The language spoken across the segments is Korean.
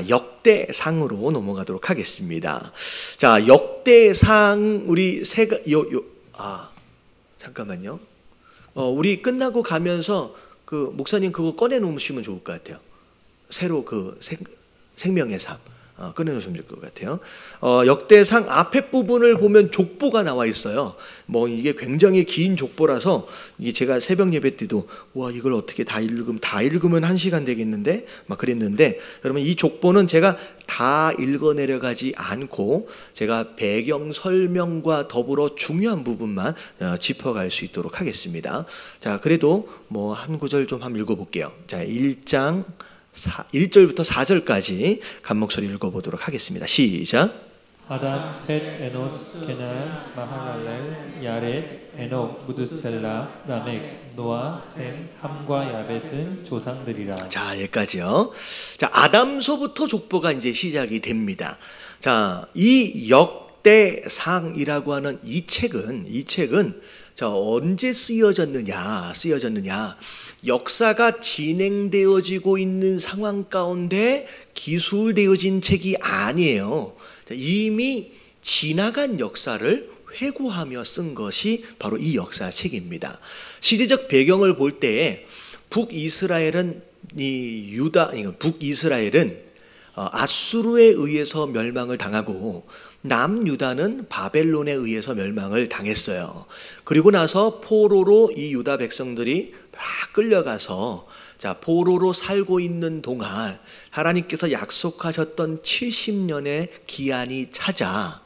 역대상으로 넘어가도록 하겠습니다. 자, 역대상 우리 잠깐만요. 우리 끝나고 가면서 그 목사님 그거 꺼내 놓으시면 좋을 것 같아요. 새로 그 생명의 삶 꺼내 놓으시면 좋을 것 같아요. 역대상 앞에 부분을 보면 족보가 나와 있어요. 뭐 이게 굉장히 긴 족보라서 이게 제가 새벽 예배 때도 와 이걸 어떻게 다 읽으면 1시간 되겠는데 막 그랬는데, 여러분 이 족보는 제가 다 읽어내려가지 않고 제가 배경 설명과 더불어 중요한 부분만 짚어갈 수 있도록 하겠습니다. 자, 그래도 뭐 한 구절 좀 한번 읽어볼게요. 자, 1장 1절부터 4절까지 간목소리 읽어보도록 하겠습니다. 시작. 아담, 셋, 에노스, 게날, 마하랄렐, 야렛, 에녹, 무드셀라, 라멕, 노아, 셈, 함과 야벳은 조상들이라. 자, 여기까지요. 자, 아담서부터 족보가 이제 시작이 됩니다. 자, 이 역대상이라고 하는 이 책은 자, 언제 쓰여졌느냐? 역사가 진행되어지고 있는 상황 가운데 기술되어진 책이 아니에요. 이미 지나간 역사를 회고하며 쓴 것이 바로 이 역사책입니다. 시대적 배경을 볼 때 북이스라엘은 아수르에 의해서 멸망을 당하고 남유다는 바벨론에 의해서 멸망을 당했어요. 그리고 나서 포로로 이 유다 백성들이 다 끌려가서 자, 포로로 살고 있는 동안 하나님께서 약속하셨던 70년의 기한이 차자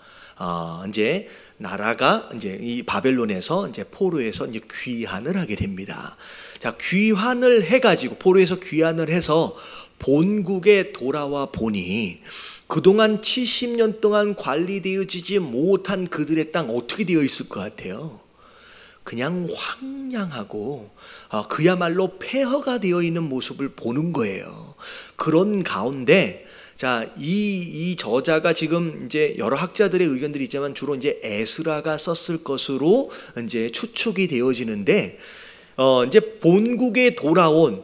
이제 나라가 이제 이 바벨론에서 이제 포로에서 이제 귀환을 하게 됩니다. 자, 귀환을 해가지고 포로에서 귀환을 해서 본국에 돌아와 보니 그동안 70년 동안 관리되어지지 못한 그들의 땅 어떻게 되어 있을 것 같아요? 그냥 황량하고 그야말로 폐허가 되어 있는 모습을 보는 거예요. 그런 가운데 자, 이 저자가 지금 이제 여러 학자들의 의견들이 있지만 주로 이제 에스라가 썼을 것으로 이제 추측이 되어지는데 이제 본국에 돌아온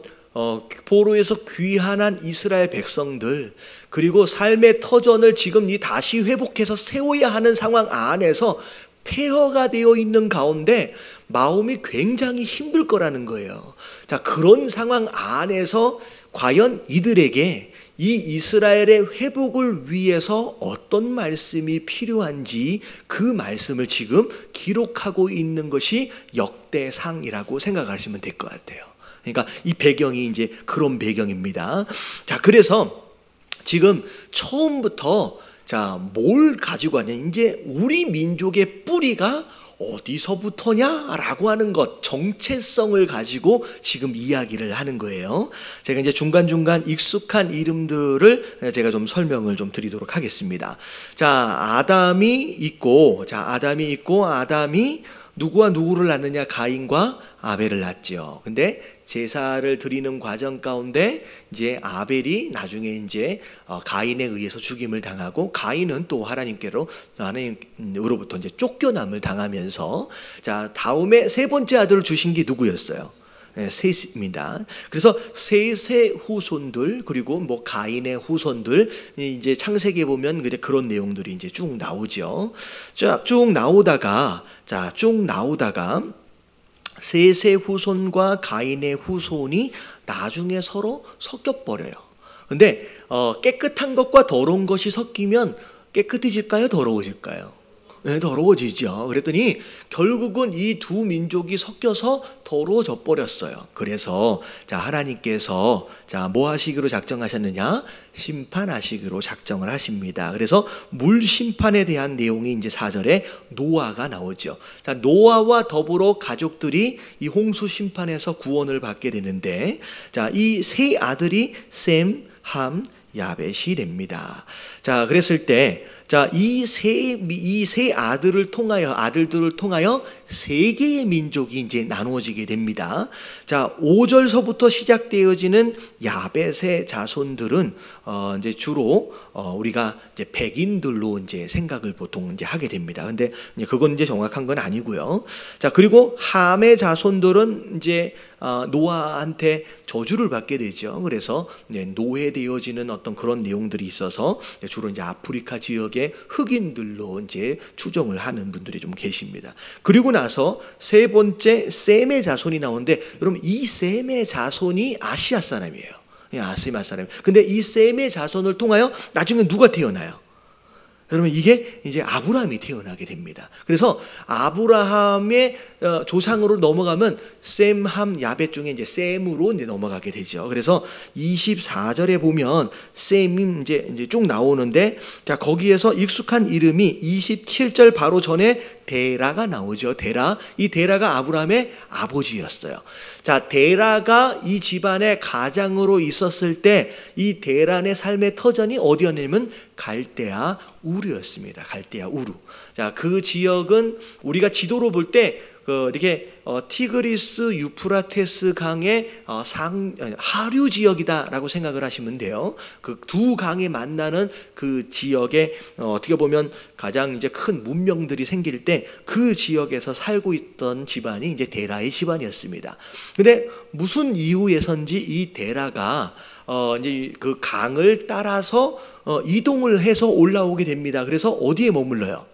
포로에서 귀환한 이스라엘 백성들, 그리고 삶의 터전을 지금 다시 회복해서 세워야 하는 상황 안에서 폐허가 되어 있는 가운데 마음이 굉장히 힘들 거라는 거예요. 자, 그런 상황 안에서 과연 이들에게 이 이스라엘의 회복을 위해서 어떤 말씀이 필요한지 그 말씀을 지금 기록하고 있는 것이 역대상이라고 생각하시면 될 것 같아요. 그러니까 이 배경이 이제 그런 배경입니다. 자, 그래서 지금 처음부터 자, 뭘 가지고 왔냐? 이제 우리 민족의 뿌리가 어디서부터냐라고 하는 것, 정체성을 가지고 지금 이야기를 하는 거예요. 제가 이제 중간중간 익숙한 이름들을 제가 좀 설명을 좀 드리도록 하겠습니다. 자, 아담이 있고 아담이 누구와 누구를 낳느냐? 가인과 아벨을 낳지요. 근데 제사를 드리는 과정 가운데 이제 아벨이 나중에 이제 가인에 의해서 죽임을 당하고, 가인은 또 하나님으로부터 이제 쫓겨남을 당하면서 자, 다음에 세 번째 아들을 주신 게 누구였어요? 셋입니다. 그래서 셋의 후손들, 그리고 뭐 가인의 후손들, 이제 창세기에 보면 그런 내용들이 이제 쭉 나오죠. 자, 쭉 나오다가 셋의 후손과 가인의 후손이 나중에 서로 섞여버려요. 근데 깨끗한 것과 더러운 것이 섞이면 깨끗해질까요? 더러워질까요? 네, 더러워지죠. 그랬더니 결국은 이 두 민족이 섞여서 더러워져 버렸어요. 그래서 자, 하나님께서 자, 뭐 하시기로 작정하셨느냐? 심판하시기로 작정을 하십니다. 그래서 물 심판에 대한 내용이 이제 4절에 노아가 나오죠. 자, 노아와 더불어 가족들이 이 홍수 심판에서 구원을 받게 되는데, 자, 이 세 아들이 셈, 함, 야벳이 됩니다. 자, 그랬을 때 자, 이 세 아들들을 통하여 세 개의 민족이 이제 나누어지게 됩니다. 자, 5절서부터 시작되어지는 야벳의 자손들은 이제 주로 우리가 이제 백인들로 이제 생각을 보통 이제 하게 됩니다. 근데 그건 이제 정확한 건 아니고요. 자, 그리고 함의 자손들은 이제 노아한테 저주를 받게 되죠. 그래서 노예되어지는 어떤 그런 내용들이 있어서 주로 이제 아프리카 지역의 흑인들로 이제 추정을 하는 분들이 좀 계십니다. 그리고 나서 세 번째 셈의 자손이 나오는데, 여러분 이 셈의 자손이 아시아 사람이에요. 아시아 사람. 근데 이 셈의 자손을 통하여 나중에 누가 태어나요? 여러분 이게 이제 아브라함이 태어나게 됩니다. 그래서 아브라함의 조상으로 넘어가면 셈, 함, 야벳 중에 이제 셈으로 이제 넘어가게 되죠. 그래서 24절에 보면 셈이 이제 쭉 나오는데, 자, 거기에서 익숙한 이름이 27절 바로 전에 데라가 나오죠. 데라. 이 데라가 아브라함의 아버지였어요. 자, 데라가 이 집안의 가장으로 있었을 때 이 데란의 삶의 터전이 어디였냐면 갈대아 우르였습니다. 갈대아 우르. 자, 그 지역은 우리가 지도로 볼 때 이렇게 티그리스 유프라테스 강의 하류 지역이다라고 생각을 하시면 돼요. 그 두 강이 만나는 그 지역에 어떻게 보면 가장 이제 큰 문명들이 생길 때 그 지역에서 살고 있던 집안이 이제 데라의 집안이었습니다. 근데 무슨 이유에선지 이 데라가 이제 그 강을 따라서 이동을 해서 올라오게 됩니다. 그래서 어디에 머물러요?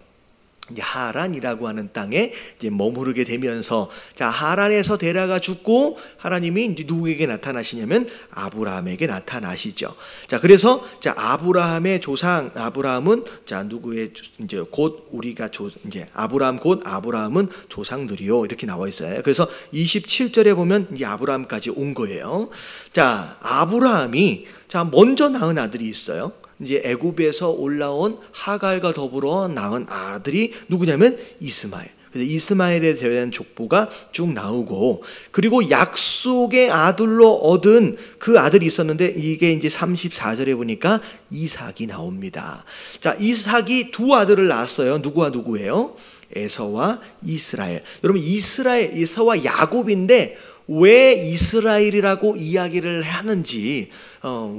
이제 하란이라고 하는 땅에 이제 머무르게 되면서, 자, 하란에서 데라가 죽고 하나님이 이제 누구에게 나타나시냐면 아브라함에게 나타나시죠. 자, 그래서 자, 아브라함의 조상 아브라함은 자, 누구의 이제 곧 우리가 이제 아브라함 곧 아브라함은 조상들이요, 이렇게 나와 있어요. 그래서 27절에 보면 이제 아브라함까지 온 거예요. 자, 아브라함이 자, 먼저 낳은 아들이 있어요. 이제 애굽에서 올라온 하갈과 더불어 낳은 아들이 누구냐면 이스마엘. 그래서 이스마엘에 대한 족보가 쭉 나오고, 그리고 약속의 아들로 얻은 그 아들이 있었는데 이게 이제 34절에 보니까 이삭이 나옵니다. 자, 이삭이 두 아들을 낳았어요. 누구와 누구예요? 에서와 이스라엘. 여러분 에서와 야곱인데 왜 이스라엘이라고 이야기를 하는지,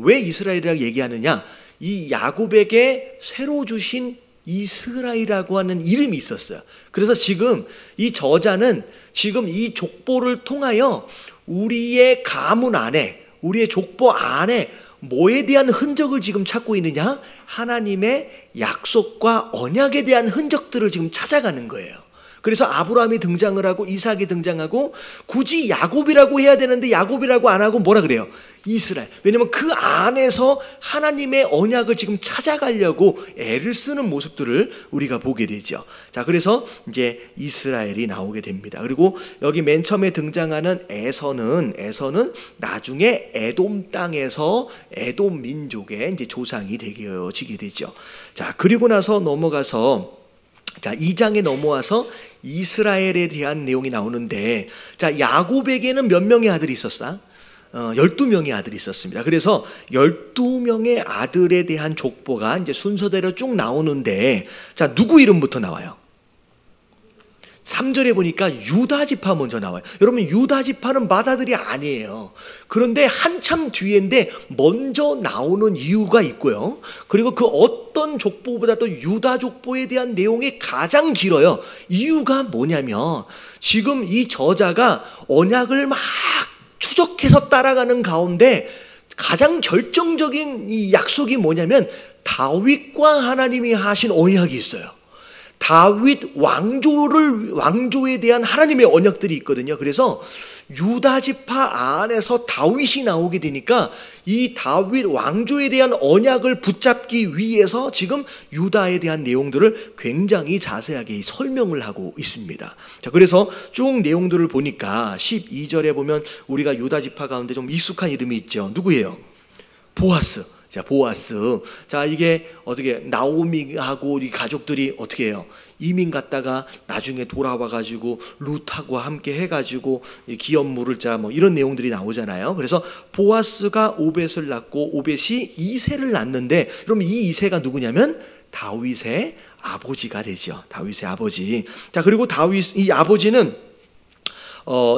왜 이스라엘이라고 얘기하느냐? 이 야곱에게 새로 주신 이스라엘이라고 하는 이름이 있었어요. 그래서 지금 이 저자는 지금 이 족보를 통하여 우리의 가문 안에, 우리의 족보 안에 뭐에 대한 흔적을 지금 찾고 있느냐? 하나님의 약속과 언약에 대한 흔적들을 지금 찾아가는 거예요. 그래서 아브라함이 등장을 하고 이삭이 등장하고, 굳이 야곱이라고 해야 되는데 야곱이라고 안 하고 뭐라 그래요? 이스라엘. 왜냐하면 그 안에서 하나님의 언약을 지금 찾아가려고 애를 쓰는 모습들을 우리가 보게 되죠. 자, 그래서 이제 이스라엘이 나오게 됩니다. 그리고 여기 맨 처음에 등장하는 에서는 나중에 에돔 땅에서 에돔 민족의 이제 조상이 되어지게 되죠. 자, 그리고 나서 넘어가서 자, 2장에 넘어와서 이스라엘에 대한 내용이 나오는데, 자, 야곱에게는 몇 명의 아들이 있었어? 12명의 아들이 있었습니다. 그래서 12명의 아들에 대한 족보가 이제 순서대로 쭉 나오는데, 자, 누구 이름부터 나와요? 3절에 보니까 유다 지파 먼저 나와요. 여러분, 유다 지파는 맏아들이 아니에요. 그런데 한참 뒤인데 먼저 나오는 이유가 있고요. 그리고 그 어떤 족보보다도 유다 족보에 대한 내용이 가장 길어요. 이유가 뭐냐면 지금 이 저자가 언약을 막 추적해서 따라가는 가운데 가장 결정적인 이 약속이 뭐냐면 다윗과 하나님이 하신 언약이 있어요. 다윗 왕조에 대한 하나님의 언약들이 있거든요. 그래서 유다 지파 안에서 다윗이 나오게 되니까 이 다윗 왕조에 대한 언약을 붙잡기 위해서 지금 유다에 대한 내용들을 굉장히 자세하게 설명을 하고 있습니다. 자, 그래서 쭉 내용들을 보니까 12절에 보면 우리가 유다 지파 가운데 좀 익숙한 이름이 있죠. 누구예요? 보아스. 자, 보아스. 자, 이게 어떻게 나오미하고 이 가족들이 어떻게 해요? 이민 갔다가 나중에 돌아와 가지고 룻하고 함께 해 가지고 기업 물을 자 뭐 이런 내용들이 나오잖아요. 그래서 보아스가 오벳을 낳고 오벳이 이새를 낳는데, 그럼 이 이새가 누구냐면 다윗의 아버지가 되죠. 다윗의 아버지. 자, 그리고 다윗 이 아버지는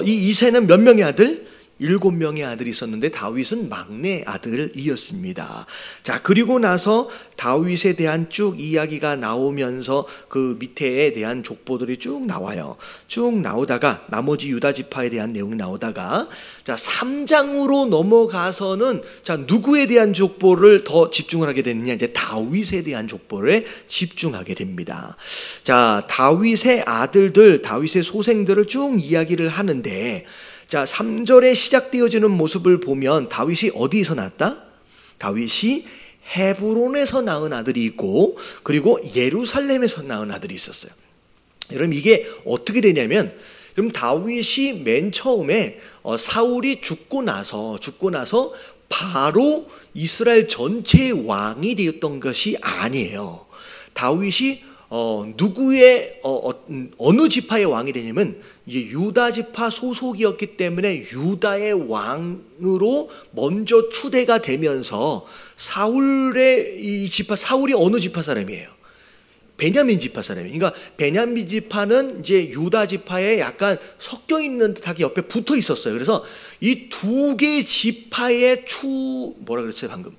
이 이새는 몇 명의 아들? 7명의 아들이 있었는데 다윗은 막내 아들이었습니다. 자, 그리고 나서 다윗에 대한 쭉 이야기가 나오면서 그 밑에에 대한 족보들이 쭉 나와요. 쭉 나오다가 나머지 유다 지파에 대한 내용이 나오다가 자, 3장으로 넘어가서는 자, 누구에 대한 족보를 더 집중을 하게 되느냐? 이제 다윗에 대한 족보를 집중하게 됩니다. 자, 다윗의 아들들, 다윗의 소생들을 쭉 이야기를 하는데, 자, 3절에 시작되어지는 모습을 보면 다윗이 어디에서 낳았다? 다윗이 헤브론에서 낳은 아들이 있고, 그리고 예루살렘에서 낳은 아들이 있었어요. 여러분, 이게 어떻게 되냐면, 그럼 다윗이 맨 처음에 사울이 죽고 나서 바로 이스라엘 전체의 왕이 되었던 것이 아니에요. 다윗이 누구의 어느 지파의 왕이 되냐면 이제 유다 지파 소속이었기 때문에 유다의 왕으로 먼저 추대가 되면서 사울의 이 지파, 사울이 어느 지파 사람이에요? 베냐민 지파 사람이에요. 그러니까 베냐민 지파는 이제 유다 지파에 약간 섞여 있는 듯하게 옆에 붙어 있었어요. 그래서 이 두 개의 지파의 뭐라 그랬어요 방금?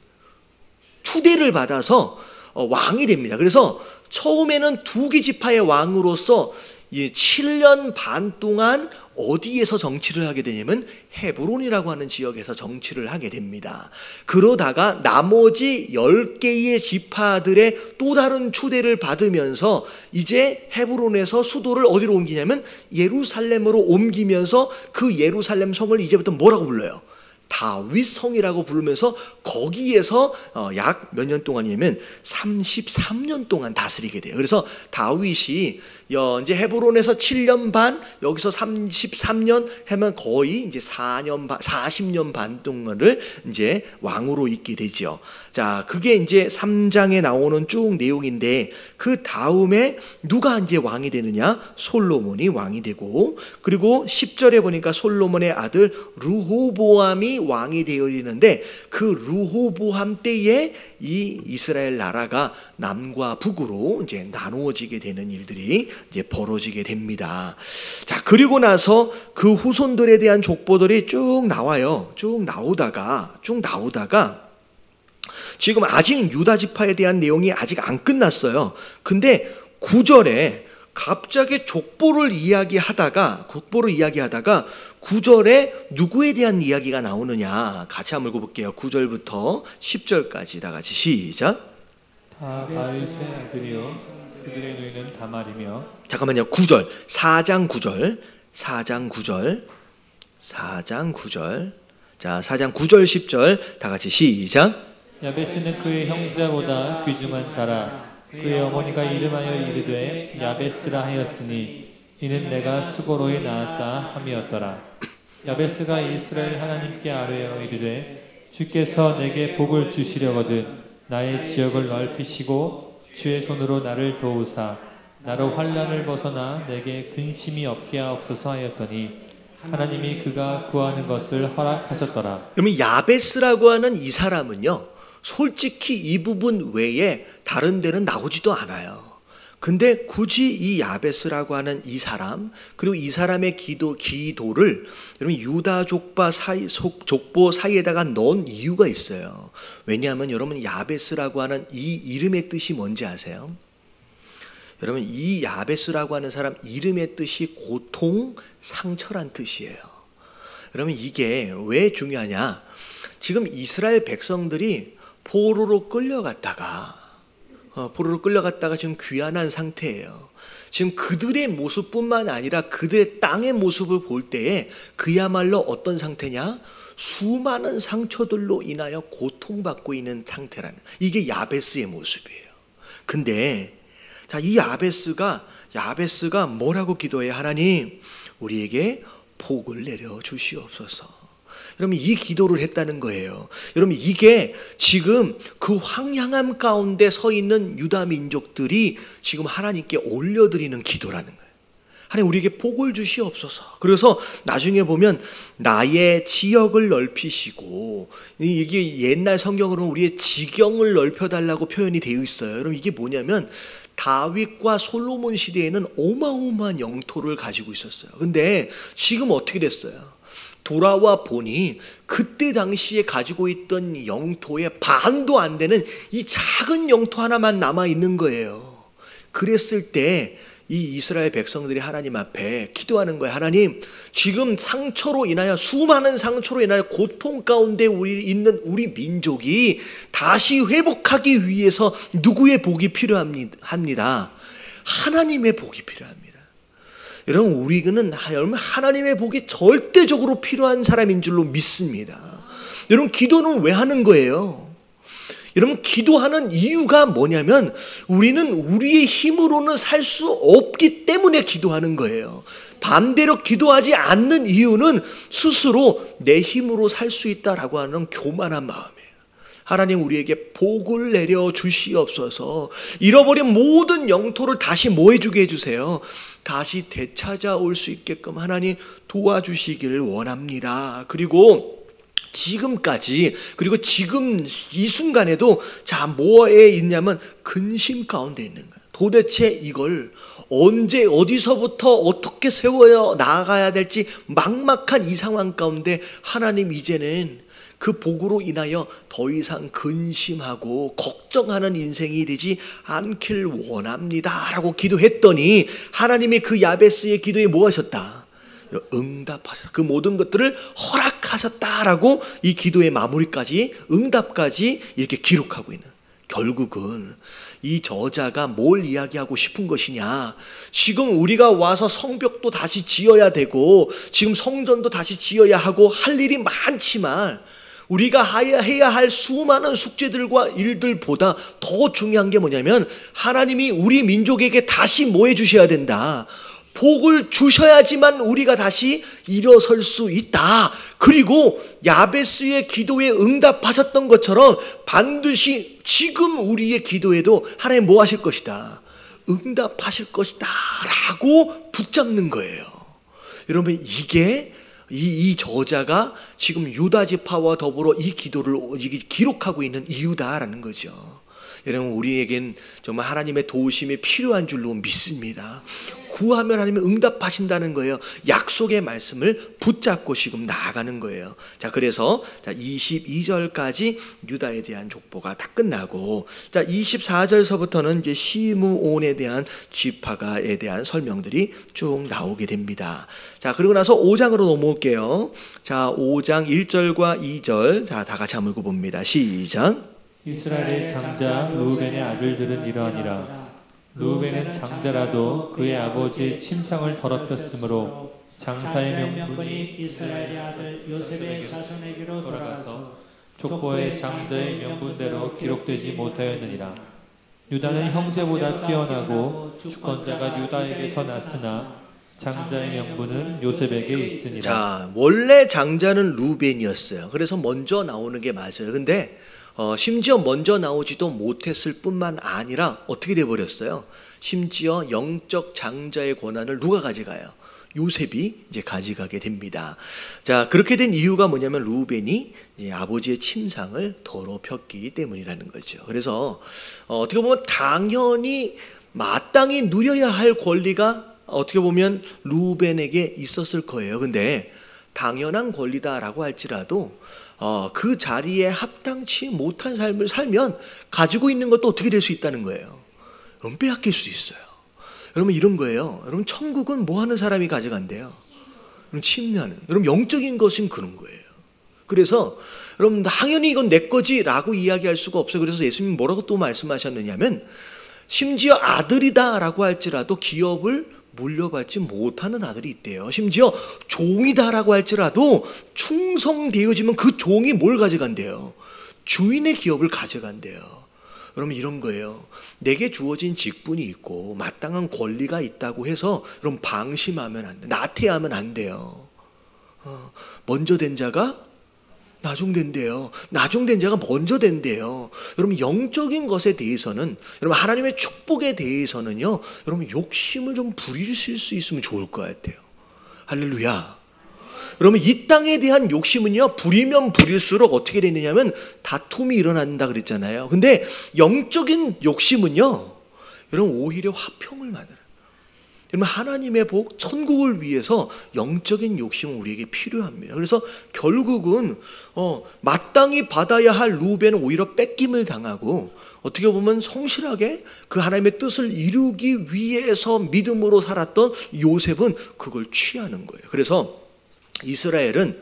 추대를 받아서 왕이 됩니다. 그래서 처음에는 두 개 지파의 왕으로서 7년 반 동안 어디에서 정치를 하게 되냐면 헤브론이라고 하는 지역에서 정치를 하게 됩니다. 그러다가 나머지 10개의 지파들의 또 다른 추대를 받으면서 이제 헤브론에서 수도를 어디로 옮기냐면 예루살렘으로 옮기면서 그 예루살렘 성을 이제부터 뭐라고 불러요? 다윗성이라고 부르면서 거기에서 약 몇 년 동안이냐면 33년 동안 다스리게 돼요. 그래서 다윗이 이제 헤브론에서 7년 반, 여기서 33년 하면 거의 이제 40년 반 동안을 이제 왕으로 있게 되죠. 자, 그게 이제 3장에 나오는 쭉 내용인데, 그 다음에 누가 이제 왕이 되느냐? 솔로몬이 왕이 되고, 그리고 10절에 보니까 솔로몬의 아들 르호보암이 왕이 되어지는데, 그 르호보암 때에 이 이스라엘 나라가 남과 북으로 이제 나누어지게 되는 일들이 이제 벌어지게 됩니다. 자, 그리고 나서 그 후손들에 대한 족보들이 쭉 나와요. 쭉 나오다가 지금 아직 유다 지파에 대한 내용이 아직 안 끝났어요. 근데 9절에 갑자기 족보를 이야기하다가 9절에 누구에 대한 이야기가 나오느냐? 같이 한번 읽어볼게요. 9절부터 10절까지 다 같이 시작. 다 다윗의 아들이요 그들의 누이는 다말이며. 잠깐만요. 9절 4장 9절 자, 4장 9절 10절 다 같이 시작. 야베스는 그의 형제보다 귀중한 자라. 그의 어머니가 이름하여 이르되 야베스라 하였으니 이는 내가 수고로이 낳았다 함이었더라. 야베스가 이스라엘 하나님께 아뢰어 이르되 주께서 내게 복을 주시려거든 나의 지역을 넓히시고 주의 손으로 나를 도우사 나로 환난을 벗어나 내게 근심이 없게 하옵소서 하였더니 하나님이 그가 구하는 것을 허락하셨더라. 그러면 야베스라고 하는 이 사람은요, 솔직히 이 부분 외에 다른 데는 나오지도 않아요. 근데 굳이 이 야베스라고 하는 이 사람, 그리고 이 사람의 기도를 여러분 유다 족보 사이에다가 넣은 이유가 있어요. 왜냐하면 여러분 야베스라고 하는 이 이름의 뜻이 뭔지 아세요? 여러분 이 야베스라고 하는 사람 이름의 뜻이 고통, 상처란 뜻이에요. 여러분 이게 왜 중요하냐? 지금 이스라엘 백성들이 포로로 끌려갔다가 지금 귀환한 상태예요. 지금 그들의 모습뿐만 아니라 그들의 땅의 모습을 볼 때에 그야말로 어떤 상태냐? 수많은 상처들로 인하여 고통받고 있는 상태라는, 이게 야베스의 모습이에요. 근데 자, 이 야베스가 뭐라고 기도해? 하나님, 우리에게 복을 내려 주시옵소서. 여러분 이 기도를 했다는 거예요. 여러분 이게 지금 그 황량함 가운데 서 있는 유다 민족들이 지금 하나님께 올려드리는 기도라는 거예요. 하나님 우리에게 복을 주시옵소서. 그래서 나중에 보면 나의 지역을 넓히시고, 이게 옛날 성경으로는 우리의 지경을 넓혀달라고 표현이 되어 있어요. 여러분 이게 뭐냐면 다윗과 솔로몬 시대에는 어마어마한 영토를 가지고 있었어요. 근데 지금 어떻게 됐어요? 돌아와 보니 그때 당시에 가지고 있던 영토의 반도 안 되는 이 작은 영토 하나만 남아 있는 거예요. 그랬을 때 이 이스라엘 백성들이 하나님 앞에 기도하는 거예요. 하나님, 지금 상처로 인하여, 수많은 상처로 인하여 고통 가운데 있는 우리 민족이 다시 회복하기 위해서 누구의 복이 필요합니다? 하나님의 복이 필요합니다. 여러분 우리는 하나님의 복이 절대적으로 필요한 사람인 줄로 믿습니다. 여러분 기도는 왜 하는 거예요? 여러분 기도하는 이유가 뭐냐면 우리는 우리의 힘으로는 살 수 없기 때문에 기도하는 거예요. 반대로 기도하지 않는 이유는 스스로 내 힘으로 살 수 있다라고 하는 교만한 마음이에요. 하나님 우리에게 복을 내려 주시옵소서. 잃어버린 모든 영토를 다시 뭐해주게 해주세요. 다시 되찾아올 수 있게끔 하나님 도와주시기를 원합니다. 그리고 지금까지, 그리고 지금 이 순간에도 자 뭐에 있냐면 근심 가운데 있는 거예요. 도대체 이걸 언제 어디서부터 어떻게 세워야 나아가야 될지 막막한 이 상황 가운데 하나님 이제는 그 복으로 인하여 더 이상 근심하고 걱정하는 인생이 되지 않길 원합니다 라고 기도했더니 하나님이 그 야베스의 기도에 뭐 하셨다? 응답하셨다. 그 모든 것들을 허락하셨다라고 이 기도의 마무리까지, 응답까지 이렇게 기록하고 있는. 결국은 이 저자가 뭘 이야기하고 싶은 것이냐, 지금 우리가 와서 성벽도 다시 지어야 되고 지금 성전도 다시 지어야 하고 할 일이 많지만 우리가 해야 할 수많은 숙제들과 일들보다 더 중요한 게 뭐냐면 하나님이 우리 민족에게 다시 뭐 해주셔야 된다? 복을 주셔야지만 우리가 다시 일어설 수 있다. 그리고 야베스의 기도에 응답하셨던 것처럼 반드시 지금 우리의 기도에도 하나님 뭐 하실 것이다? 응답하실 것이다 라고 붙잡는 거예요. 여러분 이게 이 저자가 지금 유다 지파와 더불어 이 기도를 기록하고 있는 이유다라는 거죠. 여러분 우리에겐 정말 하나님의 도우심이 필요한 줄로 믿습니다. 구하면 하나님이 응답하신다는 거예요. 약속의 말씀을 붙잡고 지금 나아가는 거예요. 자, 그래서 22절까지 유다에 대한 족보가 다 끝나고, 자 24절서부터는 이제 시므온에 대한 지파가에 대한 설명들이 쭉 나오게 됩니다. 자, 그리고 나서 5장으로 넘어올게요. 자, 5장 1절과 2절, 자, 다 같이 한번 읽어봅니다. 시작. 이스라엘의 장자 르우벤의 아들들은 이러하니라. 르우벤은 장자라도 그의 아버지의 침상을 더럽혔으므로 장사의 명분이 이스라엘의 아들 요셉의 자손에게로 돌아가서 족보의 장자의 명분대로 기록되지 못하였느니라. 유다는 형제보다 뛰어나고 주권자가 유다에게서 났으나 장자의 명분은 요셉에게 있으니라. 자, 원래 장자는 르우벤이었어요. 그래서 먼저 나오는 게 맞아요. 근데 심지어 먼저 나오지도 못했을 뿐만 아니라 어떻게 돼버렸어요? 심지어 영적 장자의 권한을 누가 가져가요? 요셉이 이제 가져가게 됩니다. 자, 그렇게 된 이유가 뭐냐면 르우벤이 아버지의 침상을 더럽혔기 때문이라는 거죠. 그래서 어떻게 보면 당연히 마땅히 누려야 할 권리가 어떻게 보면 르우벤에게 있었을 거예요. 근데 당연한 권리다라고 할지라도 그 자리에 합당치 못한 삶을 살면 가지고 있는 것도 어떻게 될 수 있다는 거예요? 여러분 빼앗길 수 있어요. 여러분 이런 거예요. 여러분 천국은 뭐 하는 사람이 가져간대요? 여러분 침례하는. 여러분 영적인 것은 그런 거예요. 그래서 여러분 당연히 이건 내 거지라고 이야기할 수가 없어요. 그래서 예수님이 뭐라고 또 말씀하셨느냐면 심지어 아들이다라고 할지라도 기업을 물려받지 못하는 아들이 있대요. 심지어 종이다라고 할지라도 충성되어지면 그 종이 뭘 가져간대요? 주인의 기업을 가져간대요. 여러분 이런 거예요. 내게 주어진 직분이 있고 마땅한 권리가 있다고 해서 여러분 방심하면 안 돼. 나태하면 안 돼요. 먼저 된 자가 나중된대요. 나중된 자가 먼저 된대요. 여러분 영적인 것에 대해서는, 여러분 하나님의 축복에 대해서는요, 여러분 욕심을 좀 부리실 수 있으면 좋을 것 같아요. 할렐루야. 여러분 이 땅에 대한 욕심은요, 부리면 부릴수록 어떻게 되느냐면 다툼이 일어난다 그랬잖아요. 근데 영적인 욕심은요, 여러분 오히려 화평을 만들어요. 여러분 하나님의 복, 천국을 위해서 영적인 욕심은 우리에게 필요합니다. 그래서 결국은 마땅히 받아야 할 루벤은 오히려 뺏김을 당하고, 어떻게 보면 성실하게 그 하나님의 뜻을 이루기 위해서 믿음으로 살았던 요셉은 그걸 취하는 거예요. 그래서 이스라엘은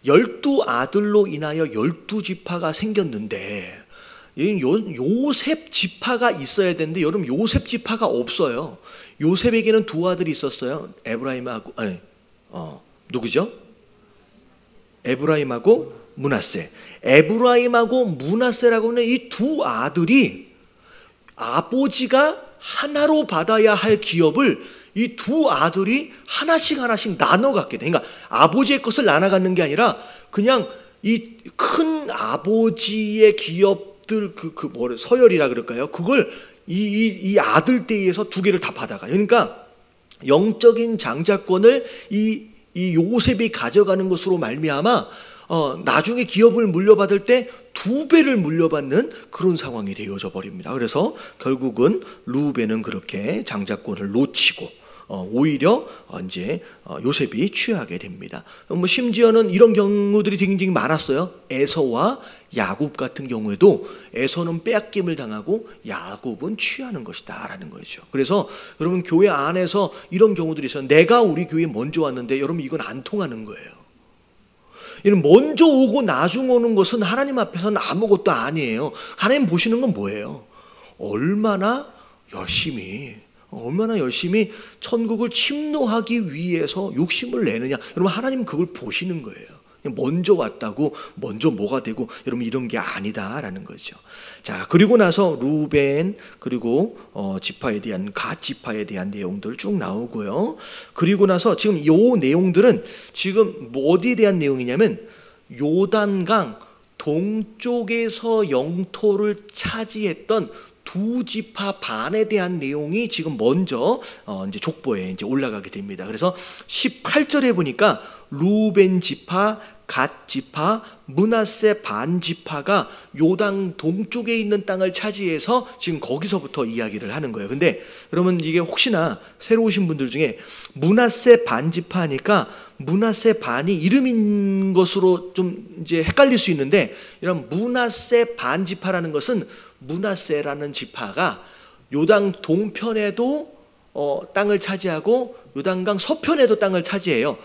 12아들로 인하여 12지파가 생겼는데, 요셉 지파가 있어야 되는데 여러분 요셉 지파가 없어요. 요셉에게는 두 아들이 있었어요. 에브라임하고 누구죠? 에브라임하고 므낫세. 에브라임하고 므낫세라고 하는 이 두 아들이 아버지가 하나로 받아야 할 기업을 이 두 아들이 하나씩 나눠 갖게 돼. 그러니까 아버지의 것을 나눠 갖는 게 아니라 그냥 이 큰 아버지의 기업 서열이라 그럴까요? 그걸 이 아들 떼에서 두 개를 다 받아가요. 그러니까 영적인 장자권을 이 요셉이 가져가는 것으로 말미암아 나중에 기업을 물려받을 때 두 배를 물려받는 그런 상황이 되어져 버립니다. 그래서 결국은 루벤은 그렇게 장자권을 놓치고 오히려 이제 요셉이 취하게 됩니다. 심지어는 이런 경우들이 굉장히 많았어요. 에서와 야곱 같은 경우에도 에서는 빼앗김을 당하고 야곱은 취하는 것이다 라는 거죠. 그래서 여러분 교회 안에서 이런 경우들이 있어요. 내가 우리 교회에 먼저 왔는데 여러분 이건 안 통하는 거예요. 먼저 오고 나중 오는 것은 하나님 앞에서는 아무것도 아니에요. 하나님 보시는 건 뭐예요? 얼마나 열심히 천국을 침노하기 위해서 욕심을 내느냐. 여러분 하나님 그걸 보시는 거예요. 먼저 왔다고 먼저 뭐가 되고 여러분 이런 게 아니다라는 거죠. 자, 그리고 나서 루벤 그리고 지파에 대한 갓 지파에 대한 내용들 쭉 나오고요. 그리고 나서 지금 이 내용들은 지금 어디에 대한 내용이냐면 요단강 동쪽에서 영토를 차지했던 두 지파 반에 대한 내용이 지금 먼저 이제 족보에 이제 올라가게 됩니다. 그래서 18절에 보니까 루벤 지파, 갓 지파, 므낫세 반 지파가 요단 동쪽에 있는 땅을 차지해서 지금 거기서부터 이야기를 하는 거예요. 근데 여러분 이게 혹시나 새로 오신 분들 중에 므낫세 반 지파니까 므낫세 반이 이름인 것으로 좀 이제 헷갈릴 수 있는데, 이런 므낫세 반 지파라는 것은 므낫세라는 지파가 요단 동편에도 땅을 차지하고 요단강 서편에도 땅을 차지해요.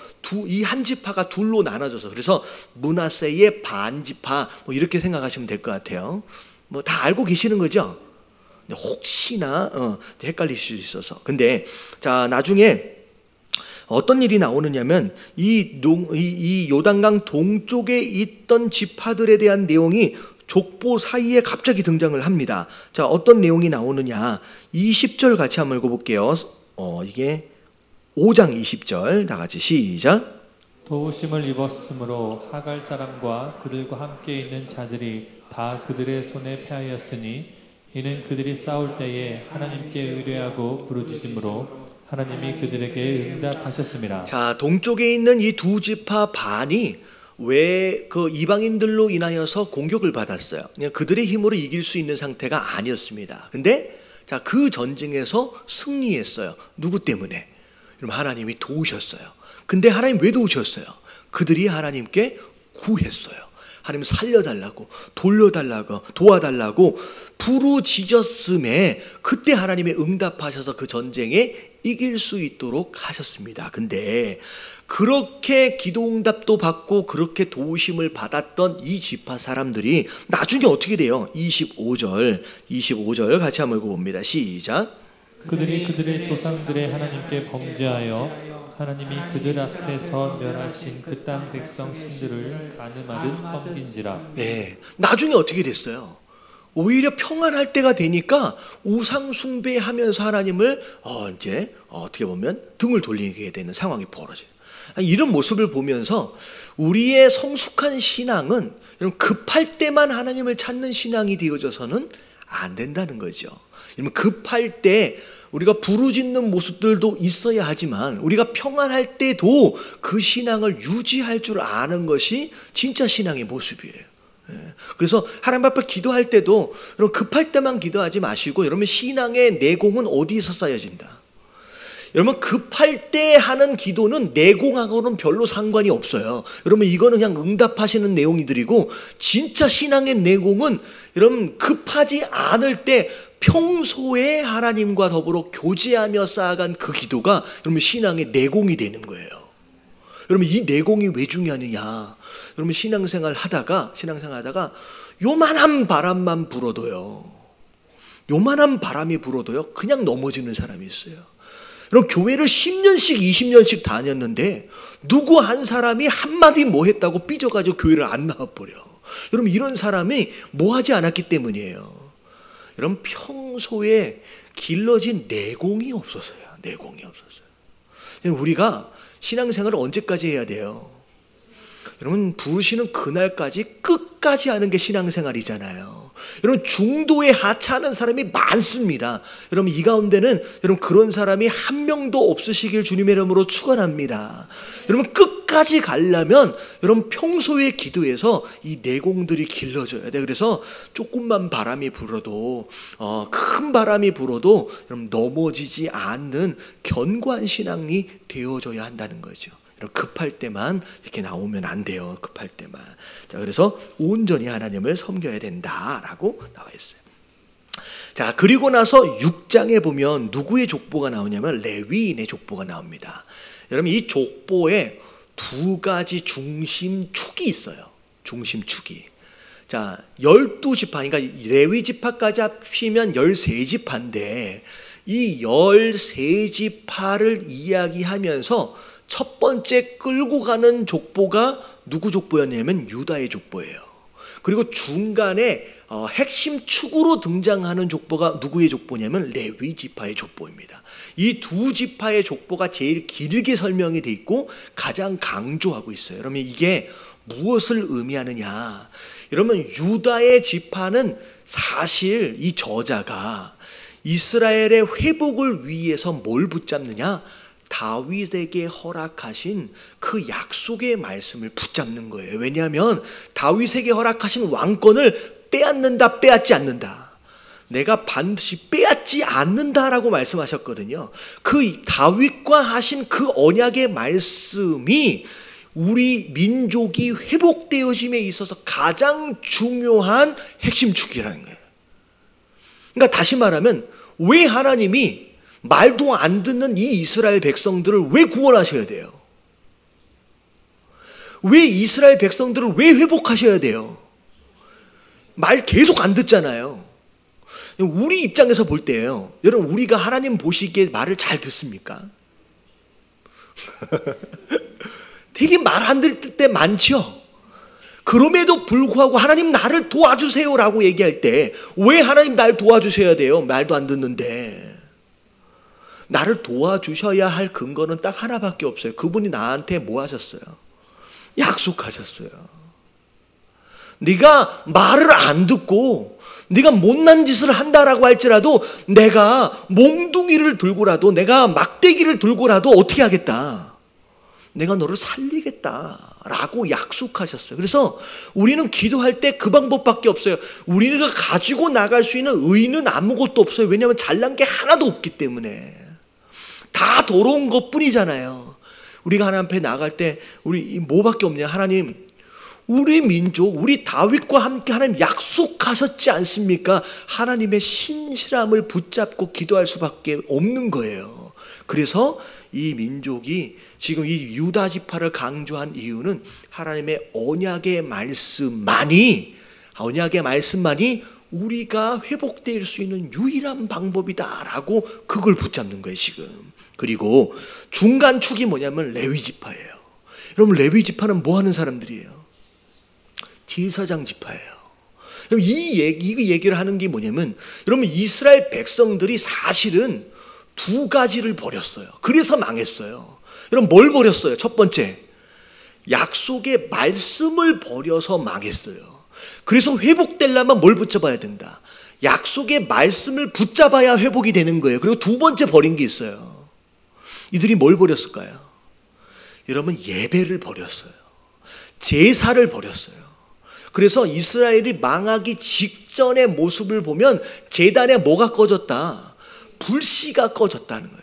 이 한 지파가 둘로 나눠져서, 그래서 므낫세의 반 지파 뭐 이렇게 생각하시면 될 것 같아요. 뭐 다 알고 계시는 거죠? 혹시나 헷갈릴 수 있어서. 근데 자, 나중에 어떤 일이 나오느냐면 이 요단강 동쪽에 있던 지파들에 대한 내용이 족보 사이에 갑자기 등장을 합니다. 자, 어떤 내용이 나오느냐? 20절 같이 한번 읽어볼게요. 이게 5장 20절 다 같이 시작. 도우심을 입었으므로 하갈 사람과 그들과 함께 있는 자들이 다 그들의 손에 패하였으니 이는 그들이 싸울 때에 하나님께 의뢰하고 부르짖음으로 하나님이 그들에게 응답하셨습니다. 자, 동쪽에 있는 이 두 지파 반이 왜 그 이방인들로 인하여서 공격을 받았어요. 그냥 그들의 힘으로 이길 수 있는 상태가 아니었습니다. 근데 자, 그 전쟁에서 승리했어요. 누구 때문에? 여러분 하나님이 도우셨어요. 근데 하나님 왜 도우셨어요? 그들이 하나님께 구했어요. 하나님 살려달라고, 돌려달라고, 도와달라고 부르짖었음에 그때 하나님이 응답하셔서 그 전쟁에 이길 수 있도록 하셨습니다. 근데 그렇게 기도응답도 받고 그렇게 도우심을 받았던 이 지파 사람들이 나중에 어떻게 돼요? 25절 같이 한번 읽어봅니다. 시작. 그들이 그들의 조상들의 하나님께 범죄하여 하나님이 그들 앞에서 멸하신 그 땅 백성 신들을 가늠하듯 섬긴지라. 네, 나중에 어떻게 됐어요? 오히려 평안할 때가 되니까 우상 숭배하면서 하나님을 이제 어떻게 보면 등을 돌리게 되는 상황이 벌어져요. 이런 모습을 보면서 우리의 성숙한 신앙은 급할 때만 하나님을 찾는 신앙이 되어져서는 안 된다는 거죠. 급할 때 우리가 부르짖는 모습들도 있어야 하지만 우리가 평안할 때도 그 신앙을 유지할 줄 아는 것이 진짜 신앙의 모습이에요. 그래서 하나님 앞에 기도할 때도 여러분 급할 때만 기도하지 마시고 여러분 신앙의 내공은 어디에서 쌓여진다. 여러분 급할 때 하는 기도는 내공하고는 별로 상관이 없어요. 여러분 이거는 그냥 응답하시는 내용이들이고 진짜 신앙의 내공은 여러분 급하지 않을 때 평소에 하나님과 더불어 교제하며 쌓아간 그 기도가 여러분 신앙의 내공이 되는 거예요. 여러분 이 내공이 왜 중요하느냐? 여러분 신앙생활 하다가 요만한 바람만 불어도요. 요만한 바람이 불어도요. 그냥 넘어지는 사람이 있어요. 여러분 교회를 10년씩 20년씩 다녔는데 누구 한 사람이 한마디 뭐 했다고 삐져가지고 교회를 안 나와버려. 여러분 이런 사람이 뭐 하지 않았기 때문이에요. 여러분 평소에 길러진 내공이 없었어요. 내공이 없었어요. 우리가 신앙생활을 언제까지 해야 돼요? 여러분 부르시는 그날까지 끝까지 하는 게 신앙생활이잖아요. 여러분 중도에 하차하는 사람이 많습니다. 여러분 이 가운데는 여러분 그런 사람이 한 명도 없으시길 주님의 이름으로 축원합니다. 여러분 끝까지 가려면 여러분 평소의 기도에서 이 내공들이 길러져야 돼. 그래서 조금만 바람이 불어도 큰 바람이 불어도 여러분 넘어지지 않는 견고한 신앙이 되어져야 한다는 거죠. 급할 때만 이렇게 나오면 안 돼요. 급할 때만. 자, 그래서 온전히 하나님을 섬겨야 된다라고 나와 있어요. 자, 그리고 나서 6장에 보면 누구의 족보가 나오냐면 레위인의 족보가 나옵니다. 여러분 이 족보에 두 가지 중심축이 있어요. 중심축이. 자, 12지파, 그러니까 레위 지파까지 합치면 13지파인데 이 13지파를 이야기하면서 첫 번째 끌고 가는 족보가 누구 족보였냐면 유다의 족보예요. 그리고 중간에 핵심 축으로 등장하는 족보가 누구의 족보냐면 레위 지파의 족보입니다. 이 두 지파의 족보가 제일 길게 설명이 돼 있고 가장 강조하고 있어요. 여러분 이게 무엇을 의미하느냐? 여러분 유다의 지파는 사실 이 저자가 이스라엘의 회복을 위해서 뭘 붙잡느냐? 다윗에게 허락하신 그 약속의 말씀을 붙잡는 거예요. 왜냐하면 다윗에게 허락하신 왕권을 빼앗는다, 빼앗지 않는다. 내가 반드시 빼앗지 않는다라고 말씀하셨거든요. 그 다윗과 하신 그 언약의 말씀이 우리 민족이 회복되어짐에 있어서 가장 중요한 핵심 축이라는 거예요. 그러니까 다시 말하면 왜 하나님이 말도 안 듣는 이 이스라엘 백성들을 왜 구원하셔야 돼요? 왜 이스라엘 백성들을 왜 회복하셔야 돼요? 말 계속 안 듣잖아요. 우리 입장에서 볼 때예요. 여러분 우리가 하나님 보시기에 말을 잘 듣습니까? 되게 말 안 들을 때 많죠. 그럼에도 불구하고 하나님 나를 도와주세요라고 얘기할 때 왜 하나님 날 도와주셔야 돼요? 말도 안 듣는데. 나를 도와주셔야 할 근거는 딱 하나밖에 없어요. 그분이 나한테 뭐 하셨어요? 약속하셨어요. 네가 말을 안 듣고 네가 못난 짓을 한다라고 할지라도 내가 몽둥이를 들고라도 내가 막대기를 들고라도 어떻게 하겠다? 내가 너를 살리겠다라고 약속하셨어요. 그래서 우리는 기도할 때 그 방법밖에 없어요. 우리가 가지고 나갈 수 있는 의는 아무것도 없어요. 왜냐하면 잘난 게 하나도 없기 때문에. 다 더러운 것뿐이잖아요. 우리가 하나님 앞에 나갈 때 우리 뭐밖에 없냐? 하나님 우리 민족, 우리 다윗과 함께 하나님 약속하셨지 않습니까? 하나님의 신실함을 붙잡고 기도할 수밖에 없는 거예요. 그래서 이 민족이 지금 이 유다 지파를 강조한 이유는 하나님의 언약의 말씀만이 우리가 회복될 수 있는 유일한 방법이다라고 그걸 붙잡는 거예요 지금. 그리고 중간 축이 뭐냐면 레위 지파예요. 여러분 레위 지파는 뭐 하는 사람들이에요? 제사장 지파예요. 여러분 이 얘기를 하는 게 뭐냐면 여러분 이스라엘 백성들이 사실은 두 가지를 버렸어요. 그래서 망했어요. 여러분 뭘 버렸어요? 첫 번째, 약속의 말씀을 버려서 망했어요. 그래서 회복되려면 뭘 붙잡아야 된다? 약속의 말씀을 붙잡아야 회복이 되는 거예요. 그리고 두 번째 버린 게 있어요. 이들이 뭘 버렸을까요? 여러분 예배를 버렸어요. 제사를 버렸어요. 그래서 이스라엘이 망하기 직전의 모습을 보면 제단에 뭐가 꺼졌다? 불씨가 꺼졌다는 거예요.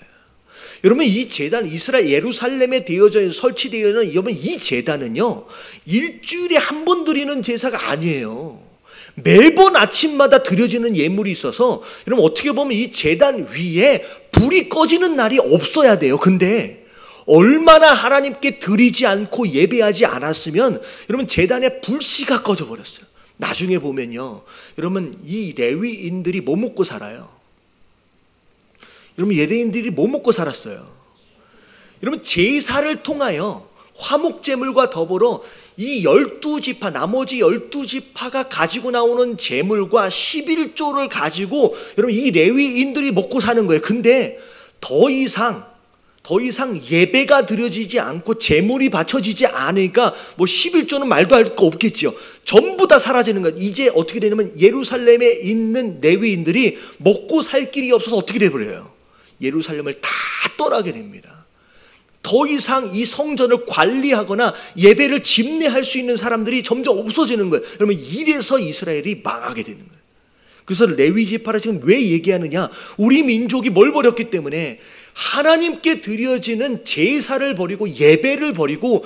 여러분 이 제단, 이스라엘 예루살렘에 설치되어 있는 여러분 이 제단은요, 일주일에 한 번 드리는 제사가 아니에요. 매번 아침마다 드려지는 예물이 있어서 여러분 어떻게 보면 이 제단 위에 불이 꺼지는 날이 없어야 돼요. 근데 얼마나 하나님께 드리지 않고 예배하지 않았으면 여러분 제단에 불씨가 꺼져버렸어요. 나중에 보면요, 여러분 이 레위인들이 뭐 먹고 살아요? 여러분 레위인들이 뭐 먹고 살았어요? 여러분 제사를 통하여 화목제물과 더불어 이 12지파, 나머지 12지파가 가지고 나오는 제물과 11조를 가지고 여러분 이 레위인들이 먹고 사는 거예요. 근데 더 이상 예배가 드려지지 않고 제물이 바쳐지지 않으니까 뭐 11조는 말도 할 거 없겠죠. 전부 다 사라지는 거예요. 이제 어떻게 되냐면 예루살렘에 있는 레위인들이 먹고 살 길이 없어서 어떻게 돼버려요? 예루살렘을 다 떠나게 됩니다. 더 이상 이 성전을 관리하거나 예배를 집례할 수 있는 사람들이 점점 없어지는 거예요. 여러분 이래서 이스라엘이 망하게 되는 거예요. 그래서 레위 지파를 지금 왜 얘기하느냐? 우리 민족이 뭘 버렸기 때문에 하나님께 드려지는 제사를 버리고 예배를 버리고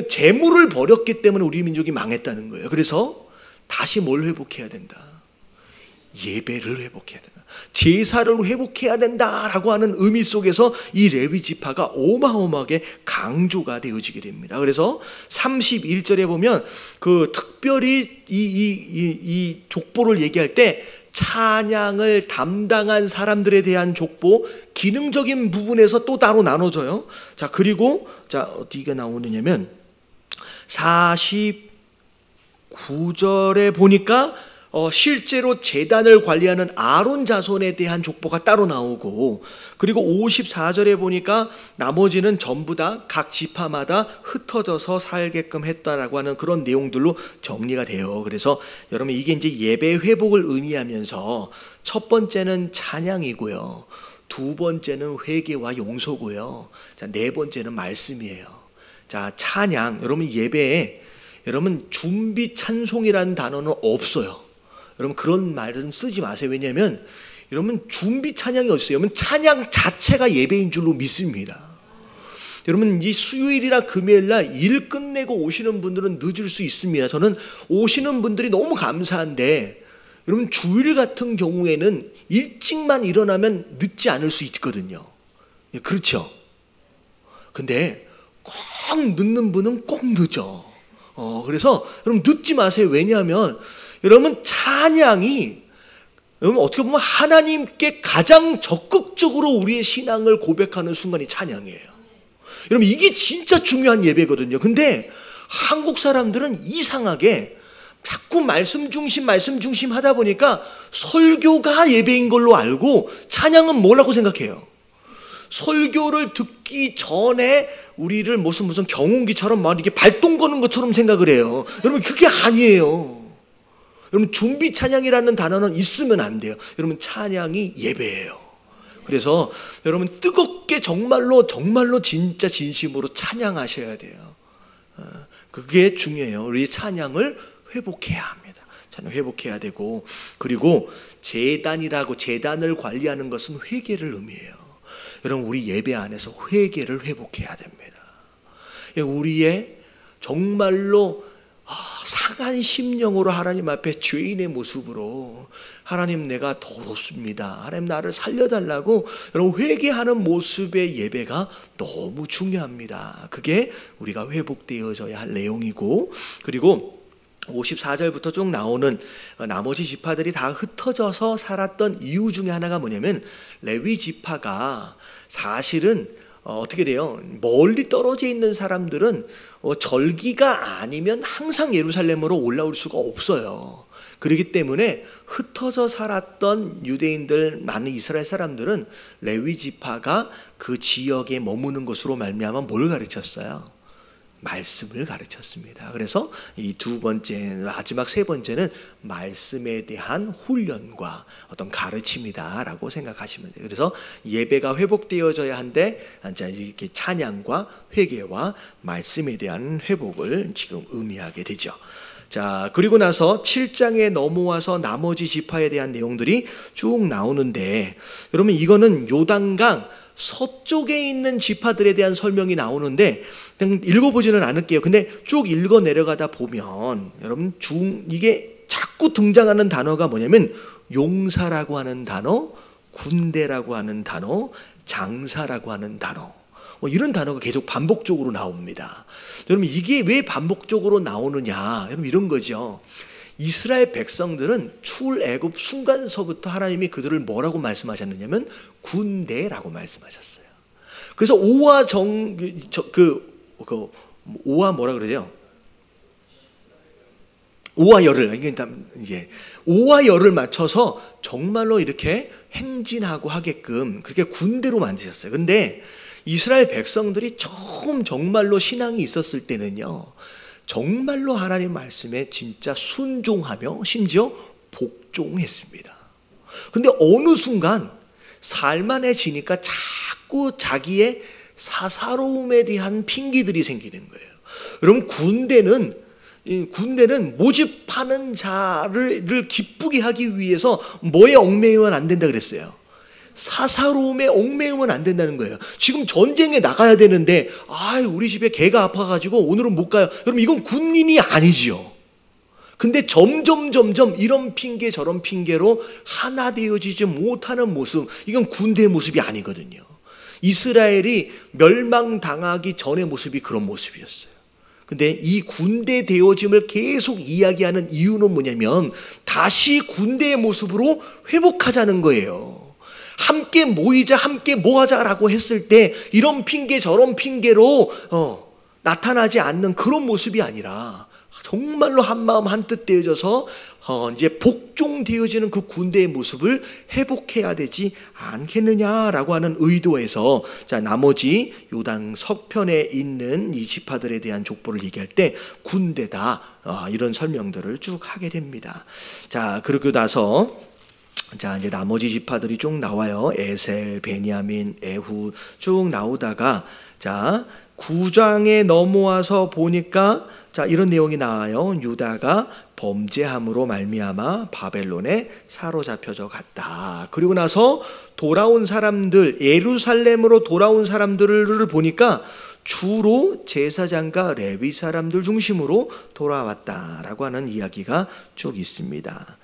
제물을 버렸기 때문에 우리 민족이 망했다는 거예요. 그래서 다시 뭘 회복해야 된다? 예배를 회복해야 된다. 제사를 회복해야 된다라고 하는 의미 속에서 이 레위 지파가 어마어마하게 강조가 되어지게 됩니다. 그래서 31절에 보면 그 특별히 이 족보를 얘기할 때 찬양을 담당한 사람들에 대한 족보, 기능적인 부분에서 또 따로 나눠져요. 자, 그리고 자, 어디가 나오느냐면 49절에 보니까 실제로 제단을 관리하는 아론 자손에 대한 족보가 따로 나오고, 그리고 54절에 보니까 나머지는 전부 다 각 지파마다 흩어져서 살게끔 했다라고 하는 그런 내용들로 정리가 돼요. 그래서 여러분 이게 이제 예배 회복을 의미하면서 첫 번째는 찬양이고요, 두 번째는 회개와 용서고요, 자, 네 번째는 말씀이에요. 자, 찬양, 여러분 예배에 여러분 준비 찬송이라는 단어는 없어요. 여러분 그런 말은 쓰지 마세요. 왜냐하면 여러분 준비 찬양이 없어요. 여러분 찬양 자체가 예배인 줄로 믿습니다. 여러분 이 수요일이나 금요일날 일 끝내고 오시는 분들은 늦을 수 있습니다. 저는 오시는 분들이 너무 감사한데 여러분 주일 같은 경우에는 일찍만 일어나면 늦지 않을 수 있거든요. 그렇죠? 근데 꼭 늦는 분은 꼭 늦어. 그래서 여러분 늦지 마세요. 왜냐하면 여러분 찬양이 여러분 어떻게 보면 하나님께 가장 적극적으로 우리의 신앙을 고백하는 순간이 찬양이에요. 여러분 이게 진짜 중요한 예배거든요. 근데 한국 사람들은 이상하게 자꾸 말씀 중심 하다 보니까 설교가 예배인 걸로 알고 찬양은 뭐라고 생각해요? 설교를 듣기 전에 우리를 무슨 경운기처럼 막 이렇게 발동 거는 것처럼 생각을 해요. 여러분 그게 아니에요. 여러분 준비 찬양이라는 단어는 있으면 안 돼요. 여러분 찬양이 예배예요. 그래서 여러분 뜨겁게 정말로 진짜 진심으로 찬양하셔야 돼요. 그게 중요해요. 우리 찬양을 회복해야 합니다. 찬양 회복해야 되고, 그리고 제단을 관리하는 것은 회개를 의미해요. 여러분 우리 예배 안에서 회개를 회복해야 됩니다. 우리의 정말로 상한 심령으로 하나님 앞에 죄인의 모습으로 하나님 내가 더럽습니다, 하나님 나를 살려달라고 여러분 회개하는 모습의 예배가 너무 중요합니다. 그게 우리가 회복되어져야 할 내용이고, 그리고 54절부터 쭉 나오는 나머지 지파들이 다 흩어져서 살았던 이유 중에 하나가 뭐냐면 레위 지파가 사실은 어떻게 돼요? 멀리 떨어져 있는 사람들은 절기가 아니면 항상 예루살렘으로 올라올 수가 없어요. 그렇기 때문에 흩어져 살았던 유대인들, 많은 이스라엘 사람들은 레위 지파가 그 지역에 머무는 것으로 말미암아 뭘 가르쳤어요? 말씀을 가르쳤습니다. 그래서 이 두 번째, 마지막 세 번째는 말씀에 대한 훈련과 어떤 가르침이다라고 생각하시면 돼요. 그래서 예배가 회복되어져야 한데 이렇게 찬양과 회개와 말씀에 대한 회복을 지금 의미하게 되죠. 자, 그리고 나서 7장에 넘어와서 나머지 지파에 대한 내용들이 쭉 나오는데, 여러분 이거는 요단강 서쪽에 있는 지파들에 대한 설명이 나오는데 그냥 읽어보지는 않을게요. 근데 쭉 읽어 내려가다 보면 여러분 이게 자꾸 등장하는 단어가 뭐냐면 용사라고 하는 단어, 군대라고 하는 단어, 장사라고 하는 단어, 이런 단어가 계속 반복적으로 나옵니다. 여러분 이게 왜 반복적으로 나오느냐, 여러분 이런 거죠. 이스라엘 백성들은 출애굽 순간서부터 하나님이 그들을 뭐라고 말씀하셨느냐면 군대라고 말씀하셨어요. 그래서 오와 뭐라 그래요? 오와 열을, 이제 오와 열을 맞춰서 정말로 이렇게 행진하고 하게끔 그렇게 군대로 만드셨어요. 근데 이스라엘 백성들이 처음 정말로 신앙이 있었을 때는요, 정말로 하나님 말씀에 진짜 순종하며 심지어 복종했습니다. 근데 어느 순간 살만해지니까 자꾸 자기의 사사로움에 대한 핑계들이 생기는 거예요. 여러분 군대는 모집하는 자를 기쁘게 하기 위해서 뭐에 얽매이면 안 된다 그랬어요? 사사로움에 얽매이면 안 된다는 거예요. 지금 전쟁에 나가야 되는데 우리 집에 개가 아파가지고 오늘은 못 가요. 여러분 이건 군인이 아니지요. 근데 점점 이런 핑계 저런 핑계로 하나 되어지지 못하는 모습, 이건 군대의 모습이 아니거든요. 이스라엘이 멸망당하기 전의 모습이 그런 모습이었어요. 근데 이 군대 되어짐을 계속 이야기하는 이유는 뭐냐면 다시 군대의 모습으로 회복하자는 거예요. 함께 모이자, 함께 모하자라고 했을 때 이런 핑계 저런 핑계로 나타나지 않는 그런 모습이 아니라 정말로 한마음 한뜻 되어져서 이제 복종되어지는 그 군대의 모습을 회복해야 되지 않겠느냐라고 하는 의도에서, 자, 나머지 요단 서편에 있는 이 지파들에 대한 족보를 얘기할 때 군대다, 이런 설명들을 쭉 하게 됩니다. 자, 그러고 나서 자, 이제 나머지 지파들이 쭉 나와요. 에셀, 베냐민, 에후 쭉 나오다가, 자, 9장에 넘어와서 보니까 자, 이런 내용이 나와요. 유다가 범죄함으로 말미암아 바벨론에 사로잡혀져 갔다. 그리고 나서 돌아온 사람들, 예루살렘으로 돌아온 사람들을 보니까 주로 제사장과 레위 사람들 중심으로 돌아왔다라고 하는 이야기가 쭉 있습니다.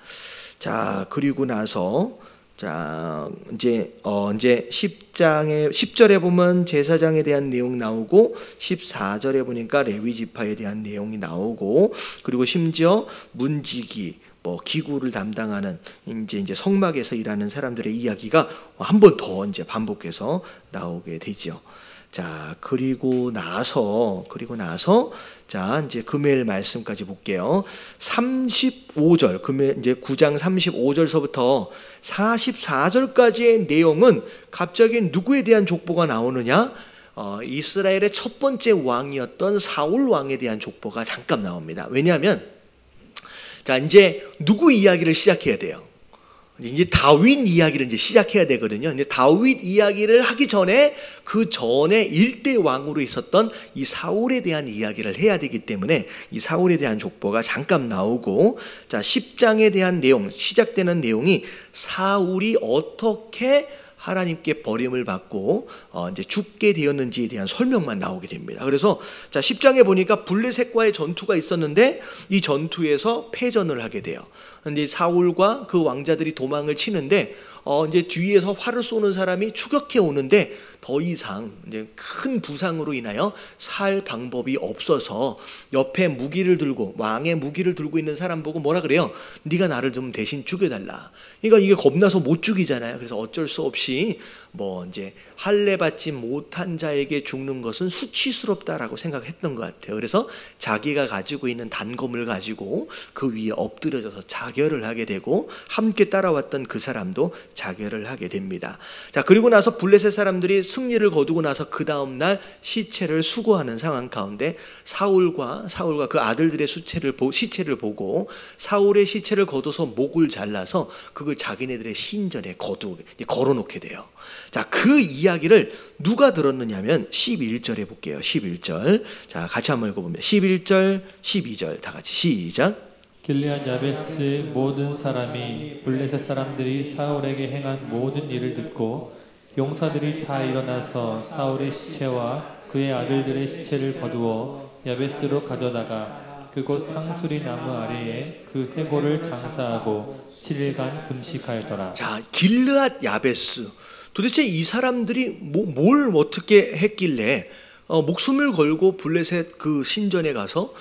자, 그리고 나서 자, 이제 10절에 보면 제사장에 대한 내용 나오고 14절에 보니까 레위 지파에 대한 내용이 나오고, 그리고 심지어 문지기, 기구를 담당하는 이제 성막에서 일하는 사람들의 이야기가 한 번 더 이제 반복해서 나오게 되죠. 자, 그리고 나서 자, 이제 금요일 말씀까지 볼게요. 35절, 금요일 이제 9장 35절서부터 44절까지의 내용은 갑자기 누구에 대한 족보가 나오느냐? 이스라엘의 첫 번째 왕이었던 사울 왕에 대한 족보가 잠깐 나옵니다. 왜냐하면 자, 이제 누구 이야기를 시작해야 돼요? 이제 다윗 이야기를 이제 시작해야 되거든요. 이제 다윗 이야기를 하기 전에 그 전에 일대 왕으로 있었던 이 사울에 대한 이야기를 해야 되기 때문에 이 사울에 대한 족보가 잠깐 나오고, 자, 10장에 대한 내용, 시작되는 내용이 사울이 어떻게 하나님께 버림을 받고 이제 죽게 되었는지에 대한 설명만 나오게 됩니다. 그래서 자, 10장에 보니까 블레셋과의 전투가 있었는데 이 전투에서 패전을 하게 돼요. 근데 사울과 그 왕자들이 도망을 치는데 이제 뒤에서 활을 쏘는 사람이 추격해 오는데 더 이상 이제 큰 부상으로 인하여 살 방법이 없어서 옆에 무기를 들고, 왕의 무기를 들고 있는 사람 보고 뭐라 그래요? 네가 나를 좀 대신 죽여달라. 그러니까 이게 겁나서 못 죽이잖아요. 그래서 어쩔 수 없이 이제 할례 받지 못한 자에게 죽는 것은 수치스럽다라고 생각했던 것 같아요. 그래서 자기가 가지고 있는 단검을 가지고 그 위에 엎드려져서 자결을 하게 되고 함께 따라왔던 그 사람도 자결을 하게 됩니다. 자, 그리고 나서 블레셋 사람들이 승리를 거두고 나서 그 다음 날 시체를 수거하는 상황 가운데 사울과 그 아들들의 시체를 보고 사울의 시체를 거둬서 목을 잘라서 그걸 자기네들의 신전에 걸어놓게 돼요. 자, 그 이야기를 누가 들었느냐면 11절에 볼게요. 11절. 자, 같이 한번 읽어보면 11절, 12절 다 같이 시작. 길르앗 야베스 모든 사람이 블레셋 사람들이 사울에게 행한 모든 일을 듣고 용사들이 다 일어나서 사울의 시체와 그의 아들들의 시체를 거두어 야베스로 가져다가 그곳 상수리 나무 아래에 그 해골을 장사하고 7일간 금식하였더라. 자, 길르앗 야베스. 도대체 이 사람들이 뭘 어떻게 했길래 목숨을 걸고 블레셋 그 신전에 가서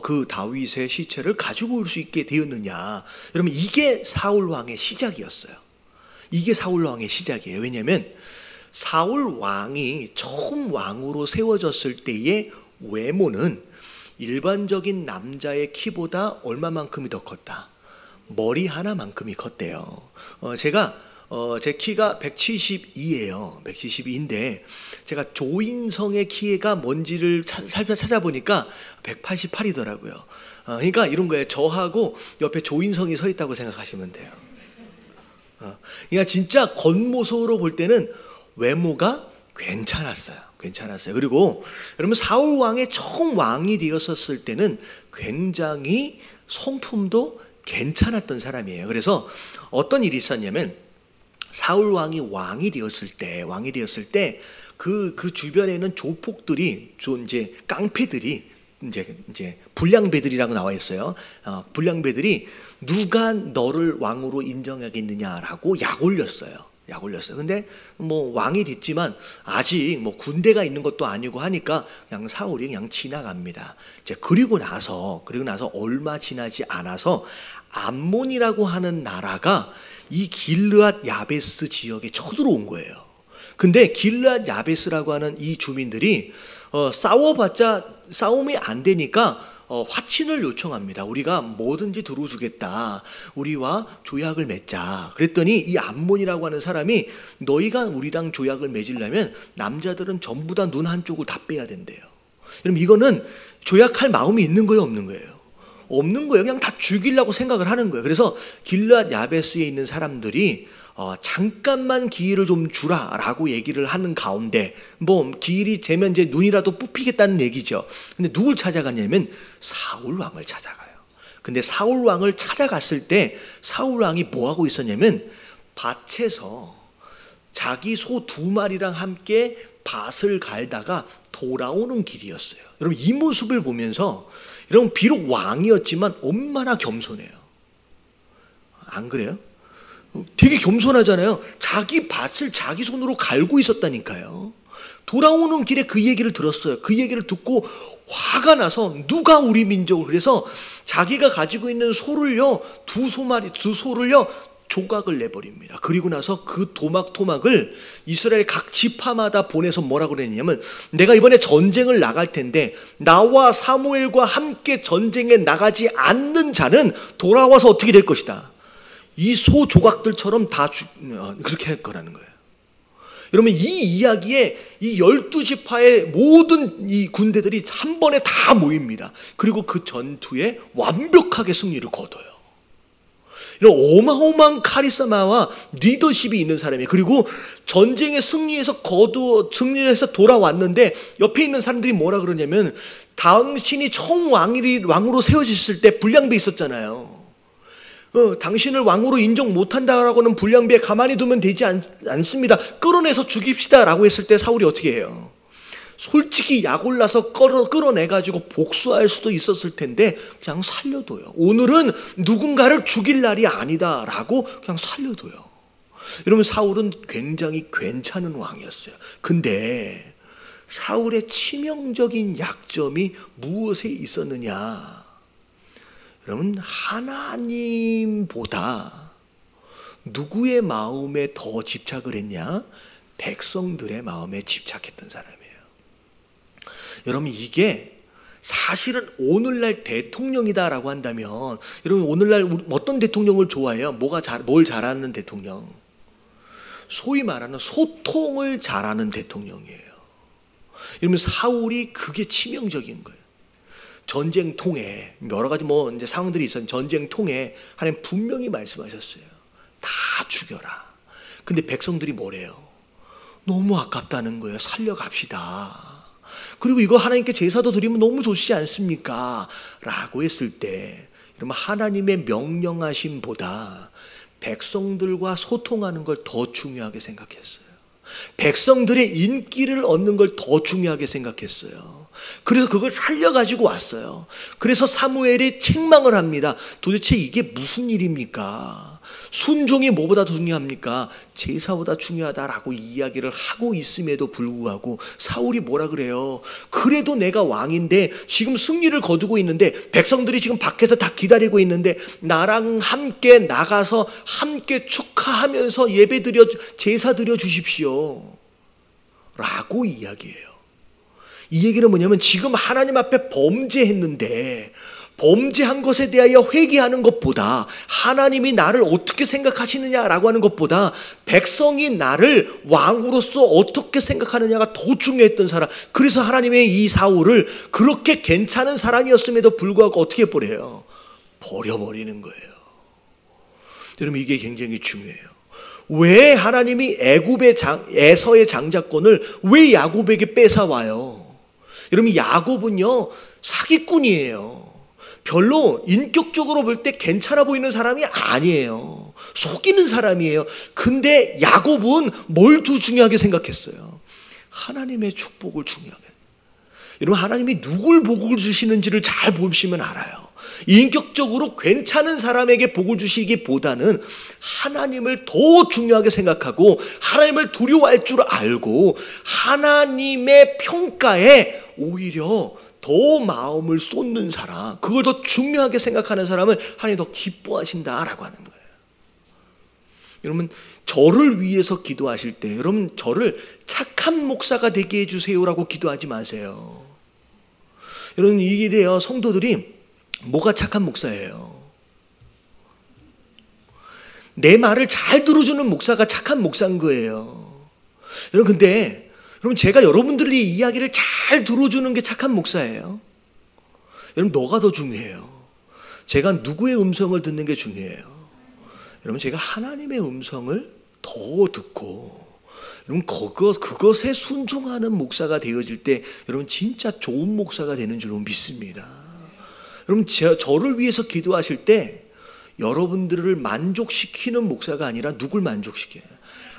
그 다윗의 시체를 가지고 올 수 있게 되었느냐. 여러분, 이게 사울 왕의 시작이었어요. 이게 사울 왕의 시작이에요. 왜냐하면 사울 왕이 처음 왕으로 세워졌을 때의 외모는 일반적인 남자의 키보다 얼마만큼이 더 컸다. 머리 하나만큼이 컸대요. 제 키가 172예요. 172인데 제가 조인성의 키가 뭔지를 찾아보니까 188이더라고요. 그러니까 이런 거예요. 저하고 옆에 조인성이 서 있다고 생각하시면 돼요. 그러니까 진짜 겉모습으로 볼 때는 외모가 괜찮았어요. 그리고 여러분, 사울 왕의 처음 왕이 되었었을 때는 굉장히 성품도 괜찮았던 사람이에요. 그래서 어떤 일이 있었냐면 사울 왕이 되었을 때 그 주변에는 조폭들이 이제 깡패들이 이제 불량배들이라고 나와 있어요. 불량배들이 누가 너를 왕으로 인정하겠느냐라고 약 올렸어요. 근데 뭐 왕이 됐지만 아직 뭐 군대가 있는 것도 아니고 하니까 그냥 사울이 그냥 지나갑니다. 이제 그리고 나서 얼마 지나지 않아서 암몬이라고 하는 나라가 이 길르앗 야베스 지역에 쳐들어온 거예요. 근데 길르앗 야베스라고 하는 이 주민들이 싸워봤자 싸움이 안 되니까 화친을 요청합니다. 우리가 뭐든지 들어주겠다. 우리와 조약을 맺자. 그랬더니 이 암몬이라고 하는 사람이 너희가 우리랑 조약을 맺으려면 남자들은 전부 다 눈 한쪽을 다 빼야 된대요. 그럼 이거는 조약할 마음이 있는 거예요, 없는 거예요? 없는 거예요. 그냥 다 죽이려고 생각을 하는 거예요. 그래서 길르앗 야베스에 있는 사람들이 잠깐만 기회를 좀 주라라고 얘기를 하는 가운데 뭐 기일이 되면 이제 눈이라도 뽑히겠다는 얘기죠. 근데 누굴 찾아갔냐면 사울 왕을 찾아가요. 근데 사울 왕을 찾아갔을 때 사울 왕이 뭐 하고 있었냐면 밭에서 자기 소 2마리랑 함께 밭을 갈다가 돌아오는 길이었어요. 여러분, 이 모습을 보면서 여러분, 비록 왕이었지만 얼마나 겸손해요. 안 그래요? 되게 겸손하잖아요. 자기 밭을 자기 손으로 갈고 있었다니까요. 돌아오는 길에 그 얘기를 들었어요. 그 얘기를 듣고 화가 나서 누가 우리 민족을, 그래서 자기가 가지고 있는 소를요, 두 소를요 조각을 내버립니다. 그리고 나서 그 토막을 이스라엘 각 지파마다 보내서 뭐라고 그랬냐면, 내가 이번에 전쟁을 나갈 텐데 나와 사무엘과 함께 전쟁에 나가지 않는 자는 돌아와서 어떻게 될 것이다. 이 소 조각들처럼 다 그렇게 할 거라는 거예요. 여러분, 이 이야기에 이 12지파의 모든 이 군대들이 한 번에 다 모입니다. 그리고 그 전투에 완벽하게 승리를 거둬요. 이런 어마어마한 카리스마와 리더십이 있는 사람이에요. 그리고 전쟁에 승리해서 돌아왔는데 옆에 있는 사람들이 뭐라 그러냐면, 당신이 처음 왕으로 세워졌을 때 불량배 있었잖아요. 당신을 왕으로 인정 못한다라고는 불량배에 가만히 두면 되지 않습니다. 끌어내서 죽입시다 라고 했을 때 사울이 어떻게 해요? 솔직히 약 올라서 끌어내가지고 복수할 수도 있었을 텐데 그냥 살려둬요. 오늘은 누군가를 죽일 날이 아니다 라고 그냥 살려둬요. 여러분, 사울은 굉장히 괜찮은 왕이었어요. 근데 사울의 치명적인 약점이 무엇에 있었느냐? 여러분, 하나님보다 누구의 마음에 더 집착을 했냐? 백성들의 마음에 집착했던 사람이에요. 여러분, 이게 사실은 오늘날 대통령이다라고 한다면 여러분 오늘날 어떤 대통령을 좋아해요? 뭘 잘하는 대통령? 소위 말하는 소통을 잘하는 대통령이에요. 여러분 사울이 그게 치명적인 거예요. 전쟁통에 여러 가지 이제 상황들이 있었는데 전쟁통에 하나님 분명히 말씀하셨어요. 다 죽여라. 근데 백성들이 뭐래요? 너무 아깝다는 거예요. 살려갑시다. 그리고 이거 하나님께 제사도 드리면 너무 좋지 않습니까? 라고 했을 때 여러분 하나님의 명령하심보다 백성들과 소통하는 걸 더 중요하게 생각했어요. 백성들의 인기를 얻는 걸 더 중요하게 생각했어요. 그래서 그걸 살려가지고 왔어요. 그래서 사무엘이 책망을 합니다. 도대체 이게 무슨 일입니까? 순종이 뭐보다 더 중요합니까? 제사보다 중요하다라고 이야기를 하고 있음에도 불구하고 사울이 뭐라 그래요? 그래도 내가 왕인데 지금 승리를 거두고 있는데 백성들이 지금 밖에서 다 기다리고 있는데 나랑 함께 나가서 함께 축하하면서 예배드려 제사 드려 주십시오 라고 이야기해요. 이 얘기는 뭐냐면 지금 하나님 앞에 범죄했는데 범죄한 것에 대하여 회개하는 것보다 하나님이 나를 어떻게 생각하시느냐라고 하는 것보다 백성이 나를 왕으로서 어떻게 생각하느냐가 더 중요했던 사람. 그래서 하나님의 이 사울을 그렇게 괜찮은 사람이었음에도 불구하고 어떻게 버려요? 버려버리는 거예요. 여러분 이게 굉장히 중요해요. 왜 하나님이 에서의 장자권을 왜 야곱에게 뺏어와요? 여러분 야곱은요 사기꾼이에요. 별로 인격적으로 볼 때 괜찮아 보이는 사람이 아니에요. 속이는 사람이에요. 근데 야곱은 뭘 더 중요하게 생각했어요? 하나님의 축복을 중요하게. 여러분 하나님이 누굴 복을 주시는지를 잘 보시면 알아요. 인격적으로 괜찮은 사람에게 복을 주시기보다는 하나님을 더 중요하게 생각하고 하나님을 두려워할 줄 알고 하나님의 평가에 오히려 더 마음을 쏟는 사람, 그걸 더 중요하게 생각하는 사람을 하나님이 더 기뻐하신다라고 하는 거예요. 여러분 저를 위해서 기도하실 때 여러분 저를 착한 목사가 되게 해주세요라고 기도하지 마세요. 여러분 이래요. 성도들이 뭐가 착한 목사예요? 내 말을 잘 들어주는 목사가 착한 목사인 거예요. 여러분 근데 여러분 제가 여러분들의 이야기를 잘 들어주는 게 착한 목사예요? 여러분 너가 더 중요해요. 제가 누구의 음성을 듣는 게 중요해요. 여러분 제가 하나님의 음성을 더 듣고 여러분 그것에 순종하는 목사가 되어질 때 여러분 진짜 좋은 목사가 되는 줄로 믿습니다. 여러분 저를 위해서 기도하실 때 여러분들을 만족시키는 목사가 아니라 누굴 만족시켜요?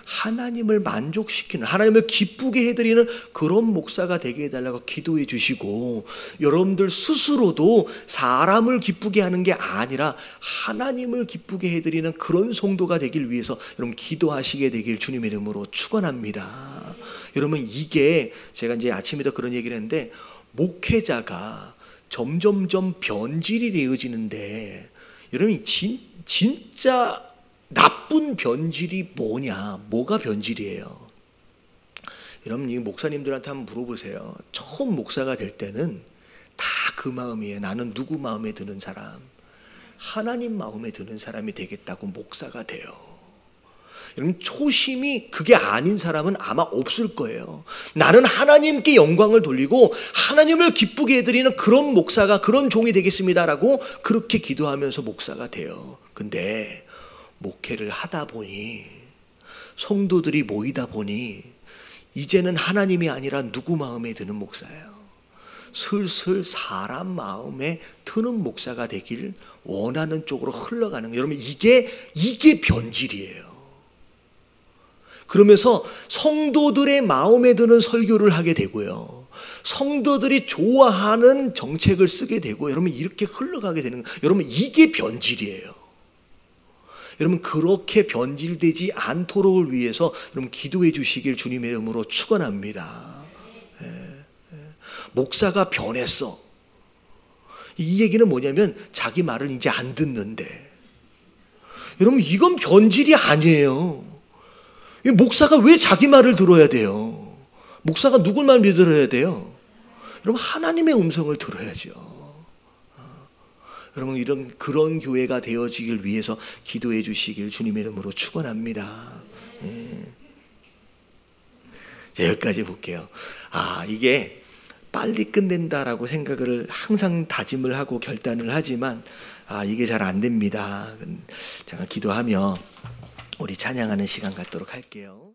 하나님을 만족시키는, 하나님을 기쁘게 해드리는 그런 목사가 되게 해달라고 기도해 주시고 여러분들 스스로도 사람을 기쁘게 하는 게 아니라 하나님을 기쁘게 해드리는 그런 성도가 되길 위해서 여러분 기도하시게 되길 주님의 이름으로 축원합니다. 여러분 이게 제가 이제 아침에도 그런 얘기를 했는데 목회자가 점점점 변질이 되어지는데 여러분 진짜 나쁜 변질이 뭐가 변질이에요? 여러분 이 목사님들한테 한번 물어보세요. 처음 목사가 될 때는 다 그 마음이에요. 나는 누구 마음에 드는 사람? 하나님 마음에 드는 사람이 되겠다고 목사가 돼요. 여러분 초심이 그게 아닌 사람은 아마 없을 거예요. 나는 하나님께 영광을 돌리고 하나님을 기쁘게 해드리는 그런 목사가 그런 종이 되겠습니다라고 그렇게 기도하면서 목사가 돼요. 근데 목회를 하다 보니 성도들이 모이다 보니 이제는 하나님이 아니라 누구 마음에 드는 목사예요. 슬슬 사람 마음에 드는 목사가 되길 원하는 쪽으로 흘러가는 거예요. 여러분 이게 변질이에요. 그러면서 성도들의 마음에 드는 설교를 하게 되고요. 성도들이 좋아하는 정책을 쓰게 되고 여러분 이렇게 흘러가게 되는 거예요. 여러분 이게 변질이에요. 여러분 그렇게 변질되지 않도록을 위해서 여러분 기도해 주시길 주님의 이름으로 축원합니다. 목사가 변했어. 이 얘기는 뭐냐면 자기 말을 이제 안 듣는데 여러분 이건 변질이 아니에요. 목사가 왜 자기 말을 들어야 돼요? 목사가 누굴 말 믿어야 돼요? 여러분 하나님의 음성을 들어야죠. 여러분 그런 교회가 되어지길 위해서 기도해 주시길 주님의 이름으로 축원합니다. 자, 여기까지 볼게요. 이게 빨리 끝낸다라고 생각을 항상 다짐을 하고 결단을 하지만 이게 잘 안 됩니다. 제가 기도하며 우리 찬양하는 시간 갖도록 할게요.